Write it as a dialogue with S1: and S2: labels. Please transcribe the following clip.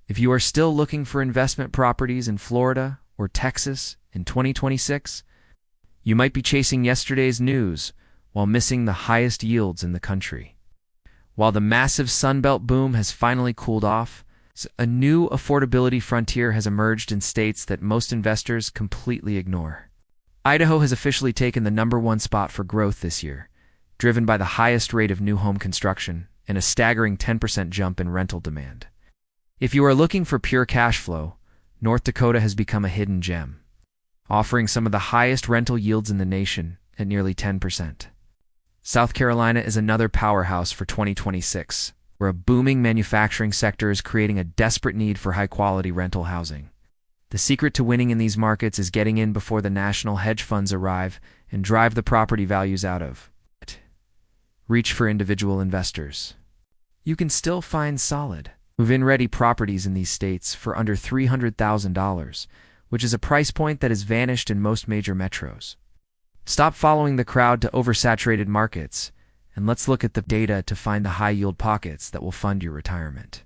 S1: If you are still looking for investment properties in Florida or Texas in 2026, you might be chasing yesterday's news while missing the highest yields in the country. While the massive Sunbelt boom has finally cooled off, a new affordability frontier has emerged in states that most investors completely ignore. Idaho has officially taken the #1 spot for growth this year, driven by the highest rate of new home construction and a staggering 10% jump in rental demand. If you are looking for pure cash flow, North Dakota has become a hidden gem, offering some of the highest rental yields in the nation at nearly 10%. South Carolina is another powerhouse for 2026, where a booming manufacturing sector is creating a desperate need for high-quality rental housing. The secret to winning in these markets is getting in before the national hedge funds arrive and drive the property values out of reach for individual investors. You can still find solid, move-in ready properties in these states for under $300,000, which is a price point that has vanished in most major metros. Stop following the crowd to oversaturated markets, and let's look at the data to find the high-yield pockets that will fund your retirement.